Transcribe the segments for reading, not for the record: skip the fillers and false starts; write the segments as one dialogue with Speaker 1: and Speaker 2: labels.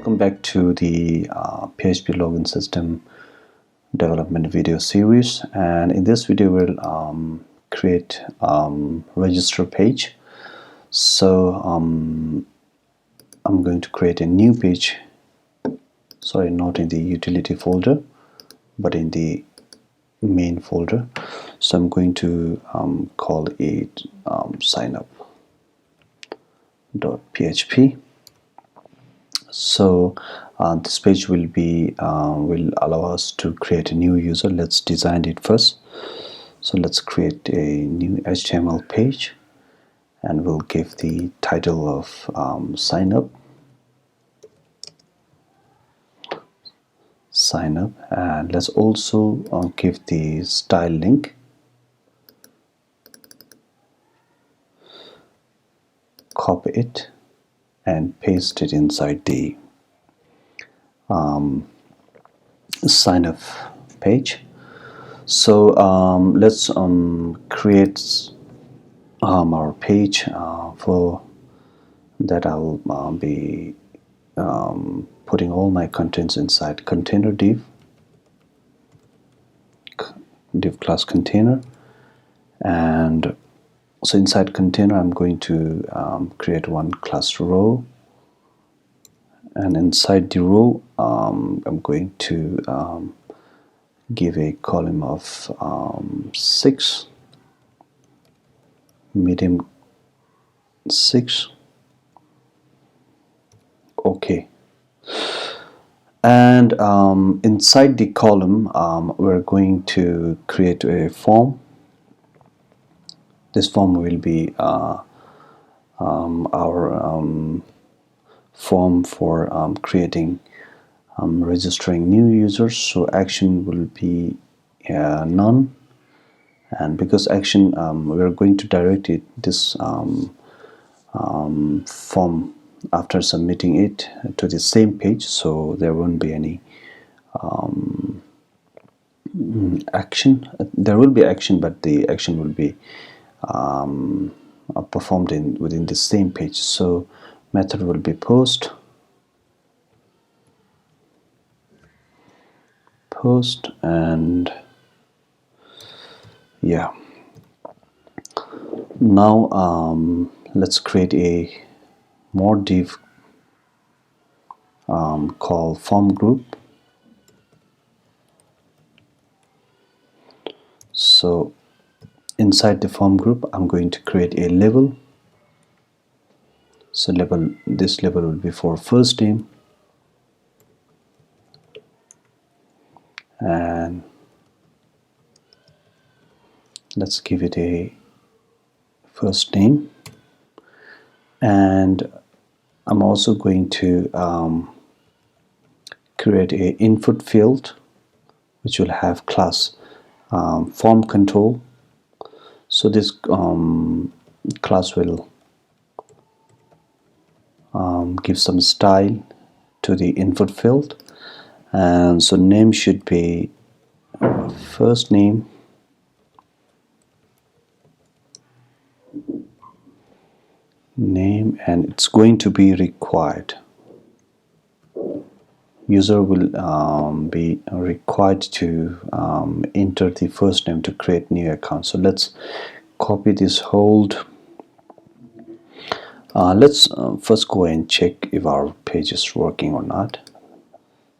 Speaker 1: Welcome back to the PHP login system development video series, and in this video we'll create register page. So I'm going to create a new page, sorry, not in the utility folder but in the main folder. So I'm going to call it signup.php. So this page will allow us to create a new user. Let's design it first. So let's create a new HTML page, and we'll give the title of sign up, and let's also give the style link. Copy it and paste it inside the sign up page. So let's create our page. For that I will be putting all my contents inside container div class container. And so inside container I'm going to create one class row, and inside the row I'm going to give a column of 6, medium 6. Okay. And inside the column we're going to create a form. This form will be our form for creating registering new users. So action will be none, and because action we are going to direct this form after submitting it to the same page, so there won't be any action. There will be action, but the action will be performed within the same page. So method will be post, and yeah. Now let's create a more div called form group. So inside the form group I'm going to create a label. So this label will be for first name, and let's give it a first name. And I'm also going to create a input field which will have class form control. So this class will give some style to the input field, and so name should be first name, and it's going to be required. User will be required to enter the first name to create new account. So let's copy this hold. Let's first go and check if our page is working or not.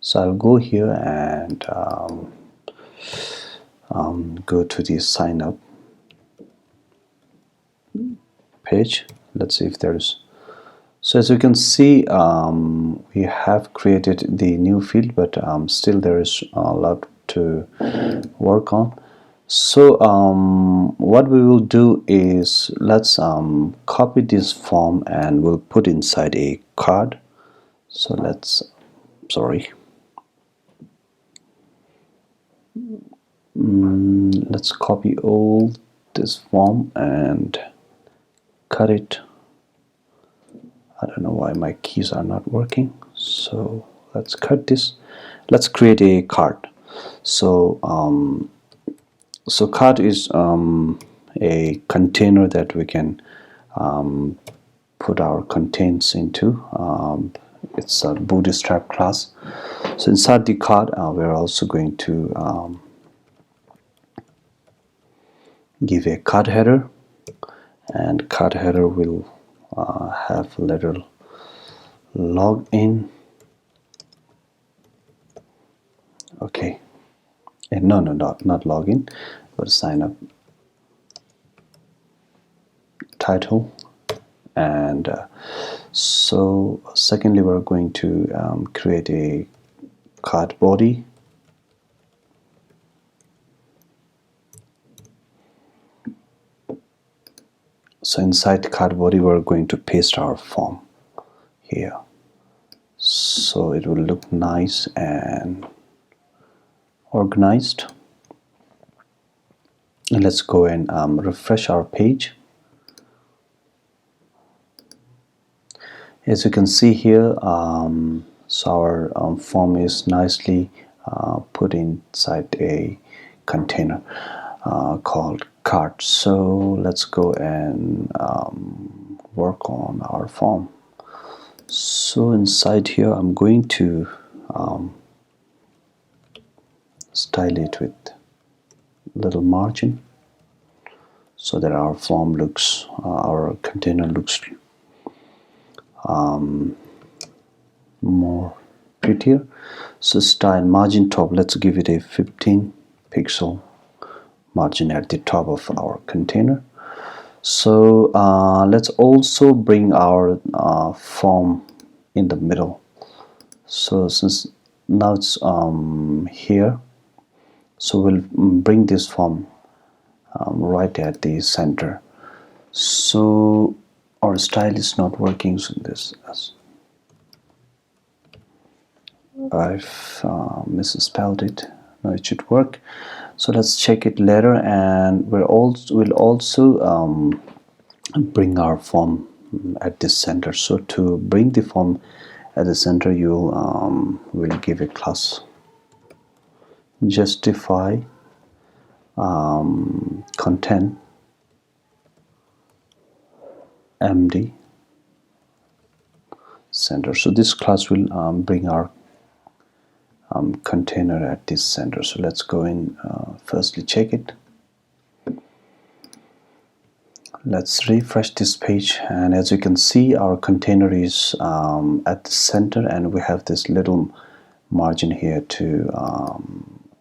Speaker 1: So I'll go here and go to the sign up page. Let's see if there's. So as you can see, we have created the new field, but still there is a lot to work on. So what we will do is let's copy this form and we'll put inside a card. So let's copy all this form and cut it. I don't know why my keys are not working. So let's cut this. Let's create a card. So so card is a container that we can put our contents into. it's a Bootstrap class. So inside the card, we're also going to give a card header, and card header will have a little login. Okay, and no, not login, but sign up title. And so secondly, we're going to create a card body. So inside card body, we're going to paste our form here, so it will look nice and organized. And let's go and refresh our page. As you can see here, so our form is nicely put inside a container called cart. So let's go and work on our form. So inside here, I'm going to style it with little margin so that our form looks, our container looks more prettier. So style margin top, let's give it a 15 pixel margin at the top of our container. So let's also bring our form in the middle. So since now it's here, so we'll bring this form right at the center. So our style is not working, so this I've misspelled it. No, it should work. So let's check it later, and we'll also bring our form at the center. So to bring the form at the center, you will give a class justify content MD center. So this class will bring our container at this center. So let's go in, firstly check it. Let's refresh this page, and as you can see, our container is at the center, and we have this little margin here to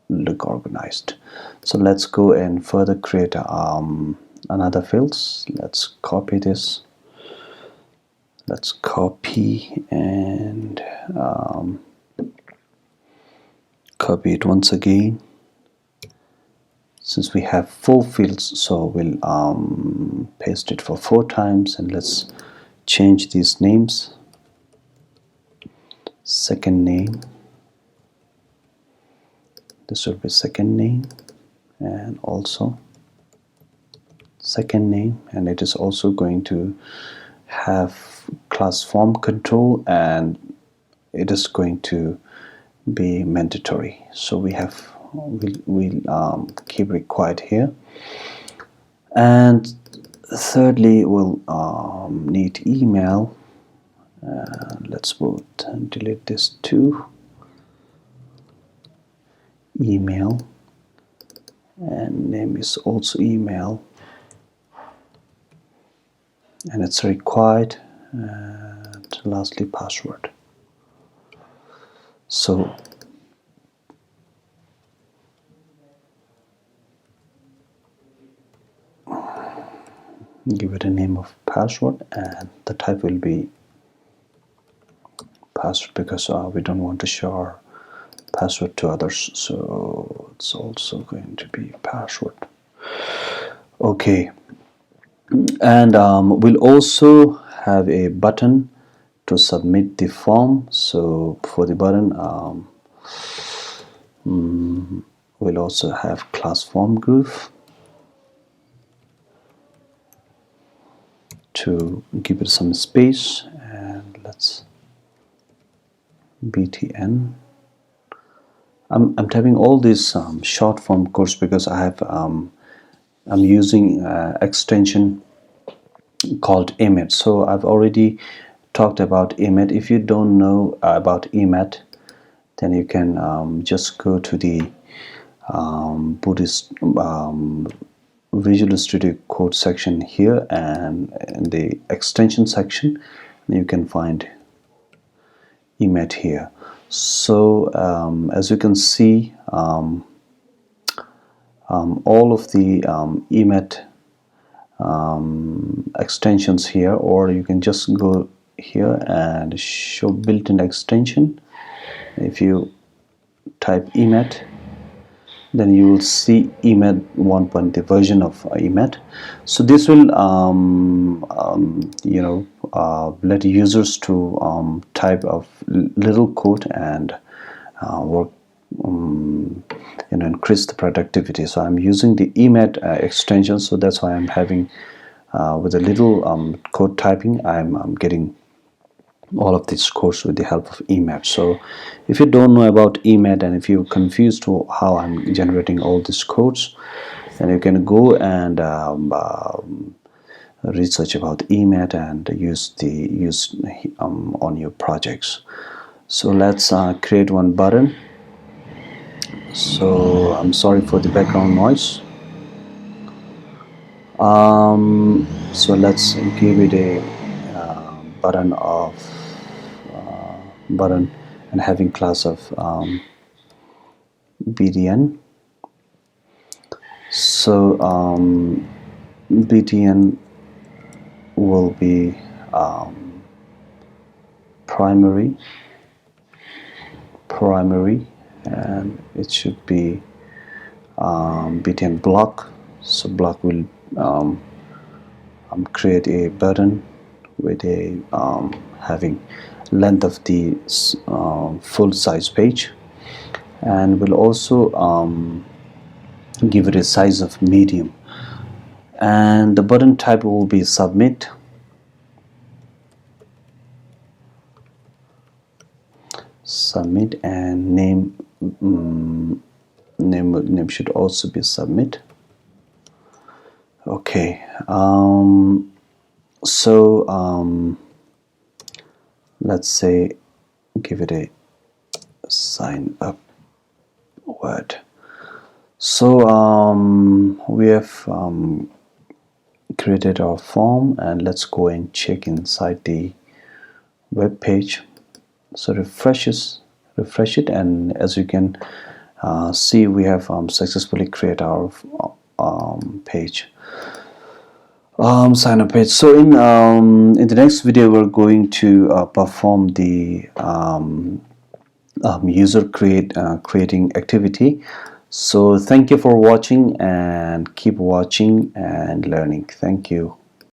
Speaker 1: look organized. So let's go and further create another fields. Let's copy this. Let's copy and copy it once again. Since we have 4 fields, so we'll paste it for 4 times, and let's change these names. Second name, this will be second name, and also second name, and it is also going to have class form control, and it is going to be mandatory. So we'll keep required here. And thirdly, we'll need email. Let's delete this too. Email, and name is also email, and it's required. And lastly, password. So give it a name of password, and the type will be password, because we don't want to show our password to others, so it's also going to be password. Okay, and we'll also have a button to submit the form. So for the button, we'll also have class form group to give it some space, and let's btn. I'm typing all these short form codes because I have I'm using extension called image. So I've already talked about emet. If you don't know about emet, then you can just go to the Visual Studio Code section here, and in the extension section you can find emet here. So as you can see, all of the emet extensions here, or you can just go here and show built-in extension. If you type emet, then you will see emet 1. The version of emet. So this will let users to type of little code and work, increase the productivity. So I'm using the emet extension, so that's why I'm having with a little code typing, I'm getting all of these codes with the help of emet. So if you don't know about emet, and if you're confused to how I'm generating all these codes, then you can go and research about emet and use on your projects. So let's create one button. So I'm sorry for the background noise. So let's give it a button of button and having class of btn. So btn will be primary, and it should be btn block. So block will create a button with a having length of the full size page, and will also give it a size of medium, and the button type will be submit. And name should also be submit. Okay, so let's say give it a sign up word. So we have created our form, and let's go and check inside the web page. So refresh it, and as you can see, we have successfully created our page, sign up page. So in the next video, we're going to perform the user creating activity. So thank you for watching, and keep watching and learning. Thank you.